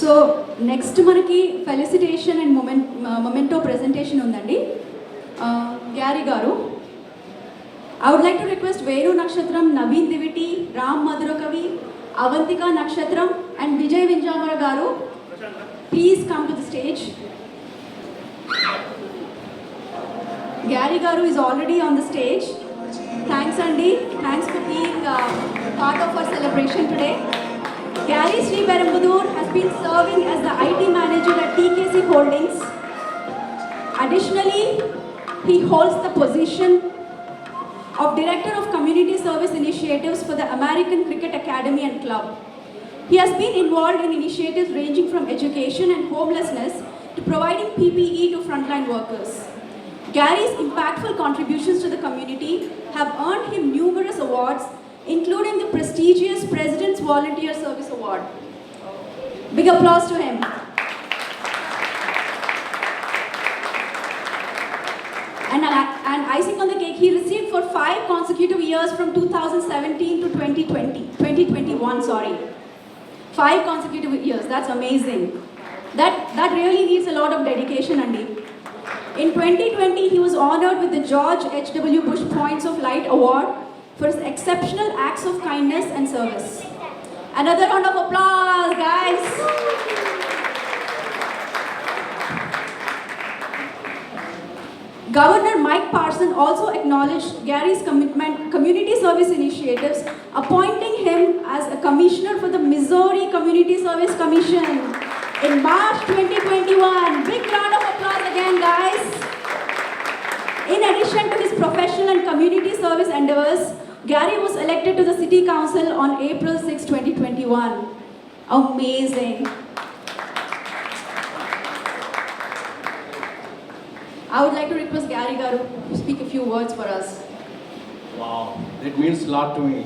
So next మనకి felicitation and memento presentation ఉందండి. Gary గారు, I would like to request Venu Nakshatram, Naveen Diviti, Ram Madhurakavi, Avantika Nakshatram and Vijay Vinjamara Garu, please come to the stage. Gary Garu is already on the stage. Thanks Andy, thanks for being part of our celebration today. Gary Sri Perumbudur has been serving as the IT manager at TKC Holdings. Additionally, he holds the position of Director of Community Service Initiatives for the American Cricket Academy and Club. He has been involved in initiatives ranging from education and homelessness to providing PPE to frontline workers. Gary's impactful contributions to the community have earned him numerous awards, including the prestigious President's Volunteer Service Award. Big applause to him. And icing on the cake, he received for 5 consecutive years from 2017 to 2021, sorry. 5 consecutive years, that's amazing. That really needs a lot of dedication, Andy. In 2020, he was honored with the George H.W. Bush Points of Light Award for his exceptional acts of kindness and service. Another round of applause, guys. Governor Mike Parson also acknowledged Gary's community service initiatives, appointing him as a commissioner for the Missouri Community Service Commission in March 2021. Big round of applause again, guys. In addition to his professional and community service endeavors, Gary was elected to the City Council on April 6, 2021. Amazing. I would like to request Gary Garu to speak a few words for us. Wow, it means a lot to me.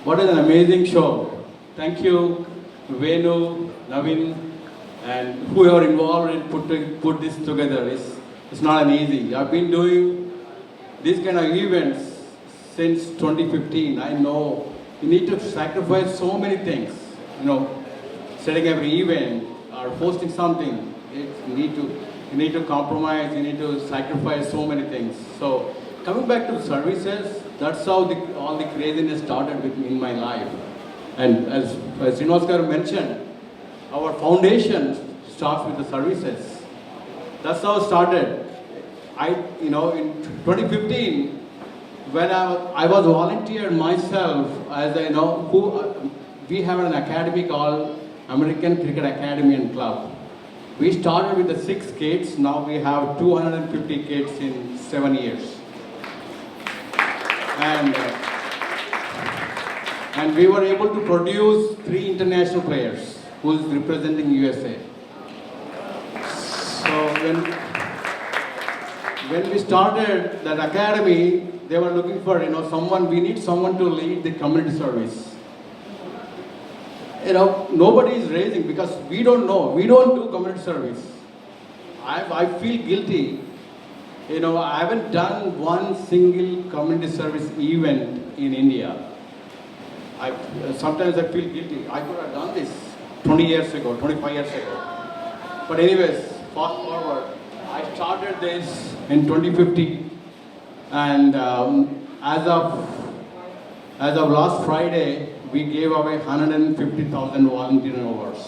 What an amazing show. Thank you, Venu, Naveen, and whoever involved in put this together. It's not an easy. I've been doing these kind of events since 2015. I know you need to sacrifice so many things. Setting every event or hosting something, you need to compromise, you need to sacrifice so many things. So coming back to services, that's how all the craziness started in my life. And as Srinivas mentioned, our foundation starts with the services. That's how it started. In 2015, when I was volunteered myself as we have an academy called American Cricket Academy and Club. We started with the 6 kids, now we have 250 kids in 7 years. And we were able to produce 3 international players who is representing USA. So when we started that academy, they were looking for we need someone to lead the community service. Nobody is raising because we don't know. We don't do community service. I feel guilty. I haven't done one single community service event in India. Sometimes I feel guilty. I could have done this 20 years ago, 25 years ago. But anyways, fast forward. I started this in 2015, and as of last Friday, we gave away 150,000 volunteer hours.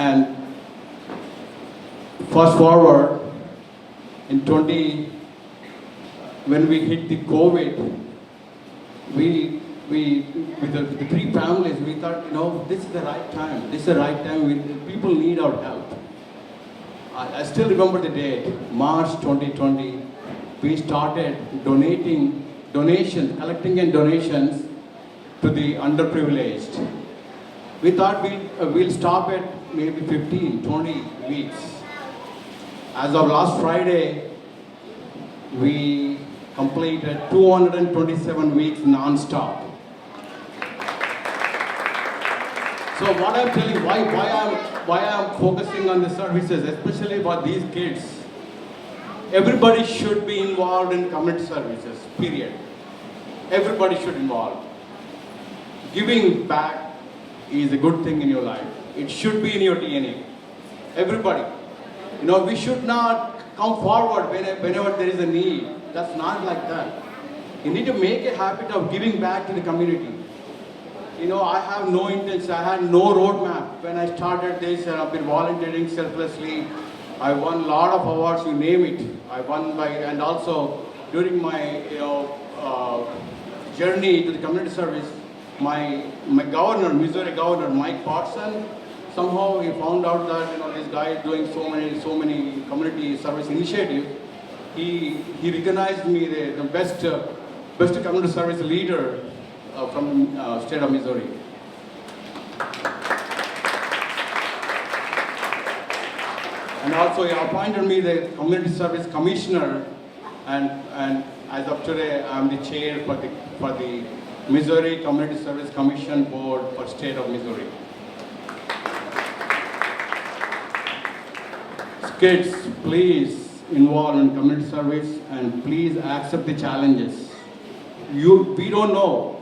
And fast forward, when we hit the COVID, with the 3 families, we thought, this is the right time. This is the right time. People need our help. I still remember the date, March 2020. We started collecting donations to the underprivileged. We thought we'll stop at maybe 15, 20 weeks. As of last Friday, we completed 227 weeks non-stop. So what I'm telling, why I'm focusing on the services, especially for these kids, everybody should be involved in community services, period. Everybody should involve. Giving back is a good thing in your life. It should be in your DNA. Everybody. We should not come forward whenever there is a need. That's not like that. You need to make a habit of giving back to the community. I have no intention, I had no roadmap. When I started this, and I've been volunteering selflessly. I won a lot of awards, you name it. I won and also during my, journey to the community service, my governor, Missouri Governor Mike Watson, somehow he found out that this guy is doing so many community service initiatives. He recognized me the best community service leader from state of Missouri. And also he appointed me the community service commissioner, and as of today I am the chair for the Missouri Community Service Commission Board for state of Missouri. Kids, please involve in community service and please accept the challenges. We don't know.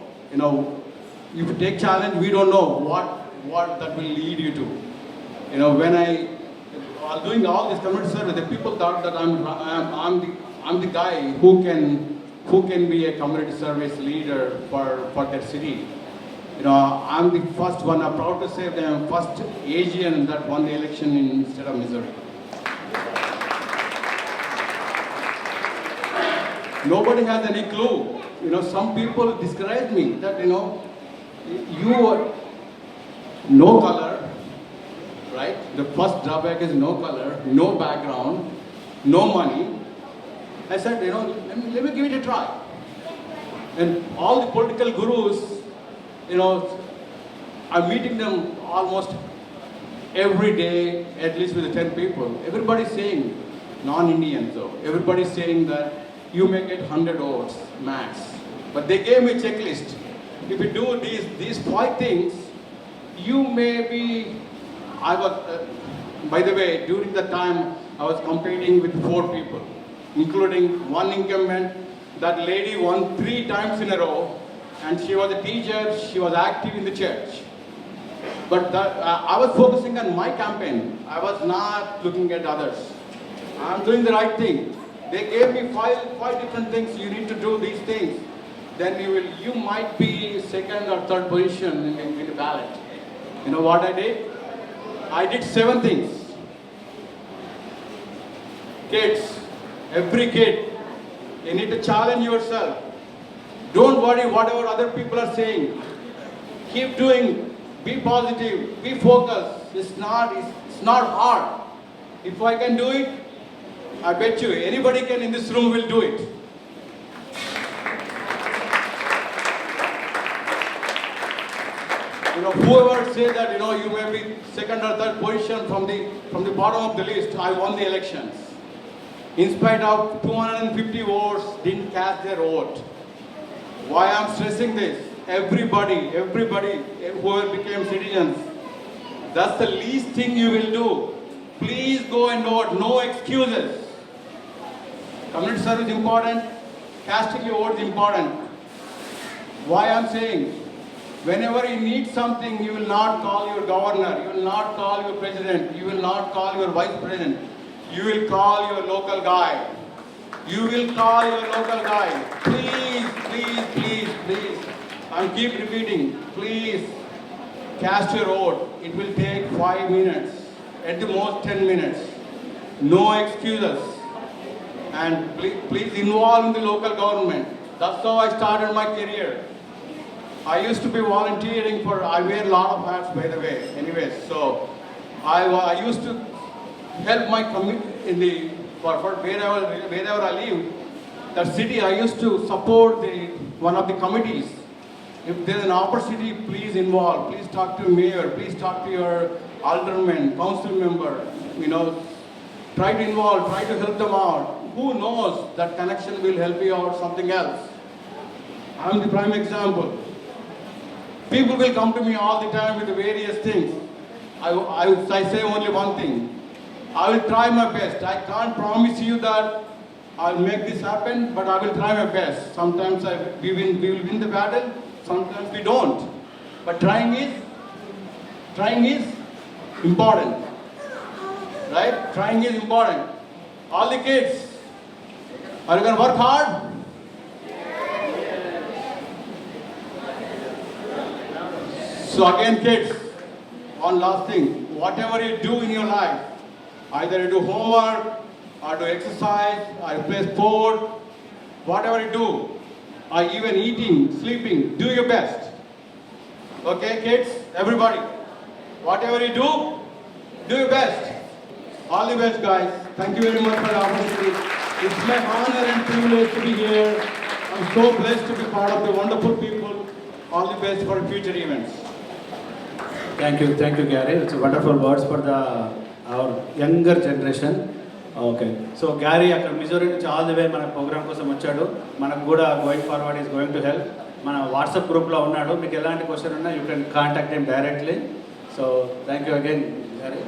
If you take challenge, we don't know what that will lead you to. When while doing all this community service, the people thought that I'm the guy who can be a community service leader for their city. I'm the first one. I'm proud to say that I'm first Asian that won the election in the state of Missouri. Nobody has any clue. Some people discourage me that, you are no color, right? The first drawback is no color, no background, no money. I said, let me give it a try. And all the political gurus, I'm meeting them almost every day, at least with 10 people. Everybody's saying, non-Indians though, everybody's saying that you may get 100 votes max. But they gave me a checklist. If you do these 5 things, you may be, by the way, during the time I was competing with 4 people, including one incumbent. That lady won 3 times in a row, and she was a teacher, she was active in the church. But I was focusing on my campaign. I was not looking at others. I'm doing the right thing. They gave me 5 different things. You need to do these things. Then you might be second or third position in the ballot. You know what I did? I did 7 things. Kids, every kid, you need to challenge yourself. Don't worry whatever other people are saying. Keep doing. Be positive. Be focused. It's not hard. If I can do it, I bet you anybody in this room will do it. Whoever says that you may be second or third position from the bottom of the list, I won the elections. In spite of 250 votes, didn't cast their vote. Why I'm stressing this? Everybody, whoever became citizens, that's the least thing you will do. Please go and vote. No excuses. Community service is important. Casting your vote is important. Why I'm saying, whenever you need something, you will not call your governor, you will not call your president, you will not call your vice president. You will call your local guy. You will call your local guy. Please, please, please, please. I keep repeating, please cast your vote. It will take 5 minutes, at the most 10 minutes. No excuses. And please involve in the local government. That's how I started my career. I used to be volunteering I wear a lot of hats by the way, anyways. So I used to help my community for wherever I live. That city I used to support one of the committees. If there's an opportunity, please involve. Please talk to mayor. Please talk to your alderman, council member. Try to involve. Try to help them out. Who knows that connection will help you out something else. I'm the prime example. People will come to me all the time with various things. I say only one thing. I will try my best. I can't promise you that I'll make this happen, but I will try my best. Sometimes we will win the battle, sometimes we don't. But trying is important. Right? Trying is important. All the kids, are you going to work hard? So again, kids, one last thing. Whatever you do in your life, either you do homework, or do exercise, or you play sport, whatever you do, or even eating, sleeping, do your best. Okay, kids, everybody, whatever you do your best. All the best, guys. Thank you very much for the opportunity. It's my honor and privilege to be here. I'm so blessed to be part of the wonderful people. All the best for future events. Thank you, Gary. It's wonderful words for our younger generation. Okay so Gary అక్కడ Missouri నుంచి all the way మన program కోసం వచ్చాడు. మనకు కూడా going forward is going to help. మన WhatsApp గ్రూప్లో ఉన్నాడు. మీకు ఎలాంటి క్వశ్చన్ ఉన్నా you can contact him directly. So thank you again Gary.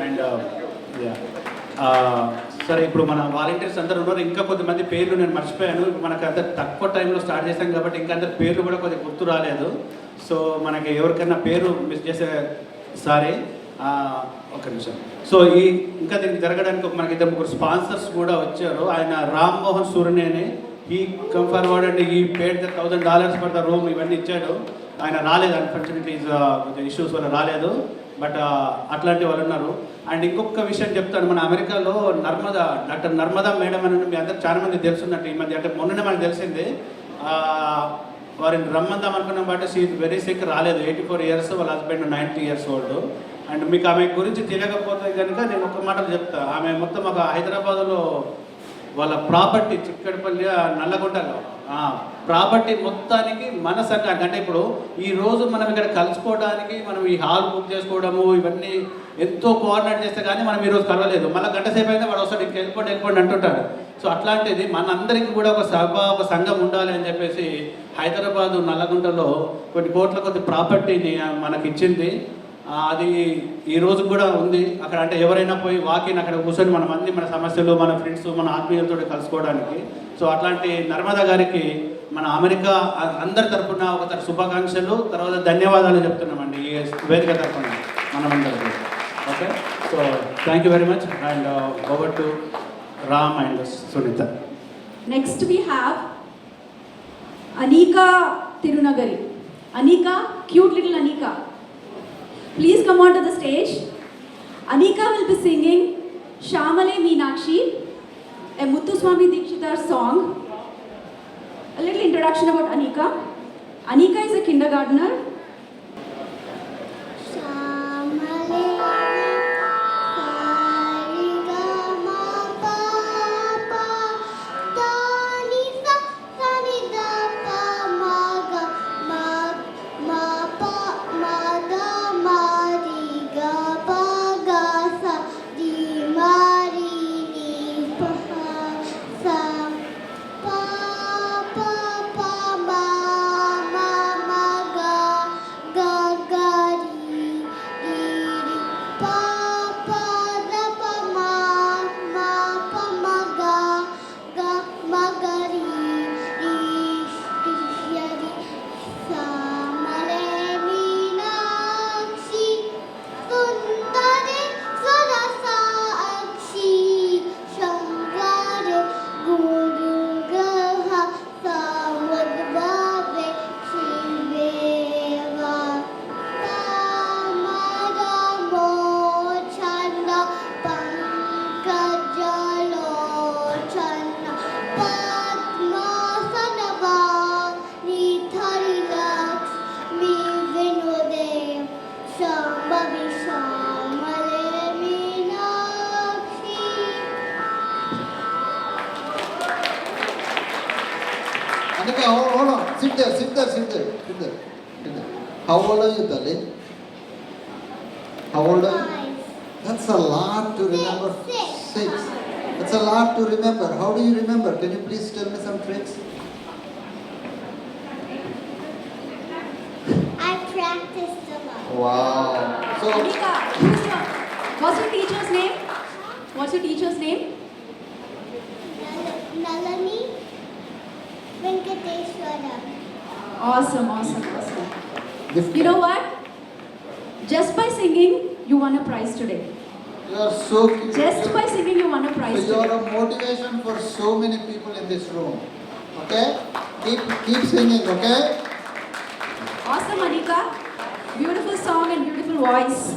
And సరే, ఇప్పుడు మన వాలంటీర్స్ అందరూ ఉన్నారు. ఇంకా కొద్దిమంది పేర్లు నేను మర్చిపోయాను. మనకు అంత తక్కువ టైంలో స్టార్ట్ చేశాం కాబట్టి ఇంకా అందరి పేర్లు కూడా కొద్దిగా గుర్తు రాలేదు. సో మనకి ఎవరికైనా పేరు మిస్ చేసే సారీ ఒక నిమిషం. సో ఇంకా దీనికి జరగడానికి మనకి ఇద్దరు ముగ్గురు స్పాన్సర్స్ కూడా వచ్చారు. ఆయన రామ్ మోహన్ సూర్యనేని, ఈ కమ్ ఫార్వర్డ్ అండ్ ఈ paid the $1,000 for the room ఇవన్నీ ఇచ్చాడు. ఆయన రాలేదు, అన్ఫార్చునేట్లీ ఇష్యూస్ వల్ల రాలేదు. బట్ అట్లాంటి వాళ్ళు ఉన్నారు. అండ్ ఇంకొక విషయం చెప్తాను. మన అమెరికాలో డాక్టర్ నర్మదా మేడం అని మీ అందరికి చాలా మంది తెలుసున్నట్టు ఈ మధ్య, అంటే మొన్ననే మనకు తెలిసింది. వారిని రమ్మందాం అనుకున్నాం బట్ షీ వెరీ సిక్, రాలేదు. 84 years, వాళ్ళ హస్బెండ్ 90 years old. అండ్ మీకు ఆమె గురించి తెలియకపోతే కనుక నేను ఒక మాటలు చెప్తా. ఆమె మొత్తం ఒక హైదరాబాద్లో వాళ్ళ ప్రాపర్టీ చిక్కడపల్లి నల్లగొండలో ప్రాపర్టీ మొత్తానికి మన సంఘానికి, అంటే ఇప్పుడు ఈరోజు మనం ఇక్కడ కలుసుకోవడానికి మనం ఈ హాల్ బుక్ చేసుకోవడము ఇవన్నీ ఎంతో కోఆర్డినేట్ చేస్తే కానీ మనం ఈరోజు కలవలేదు. మళ్ళీ గంట సేపు అయితే వాడు వస్తాడు, ఇంక వెళ్ళిపోండి అంటుంటాడు. సో అట్లాంటిది మనందరికీ కూడా ఒక సభ, ఒక సంఘం ఉండాలి అని చెప్పేసి హైదరాబాదు నల్లగొండలో కొన్ని కోట్ల కొద్ది ప్రాపర్టీని మనకి ఇచ్చింది. అది ఈ రోజు కూడా ఉంది అక్కడ. అంటే ఎవరైనా పోయి వాకిన్ అక్కడ కూర్చొని మన సమస్యలు, మన ఫ్రెండ్స్, మన ఆత్మీయులతో కలుసుకోవడానికి. సో అట్లాంటి నర్మదా గారికి మన అమెరికా అందరి తరఫున ఒక శుభాకాంక్షలు, తర్వాత ధన్యవాదాలు చెప్తున్నామండి ఈ వేదిక తరఫున మనమందరికీ. Okay, so thank you very much. And over to Ram and Sunita. Next we have Anika Tirunagari. Anika, cute little Anika. Please come on to the stage. Anika will be singing Shamale Meenakshi, a Muthuswami Dikshitar song. A little introduction about Anika. Anika is a kindergartner. Anika, hold on. Sit there. How old are you, darling? How old are you? That's a lot to remember. 6. That's a lot to remember. How do you remember? Can you please tell me some tricks? I practiced a lot. Wow. So, Anika, what's your teacher's name? Eleni Venkateswara. Awesome, awesome, awesome. Gift. You know what? Just by singing, you won a prize today. You are so cute. Just by singing, you won a prize So you are today. a motivation for so many people in this room. Okay? Keep singing, okay? Awesome, Anika. Beautiful song and beautiful voice.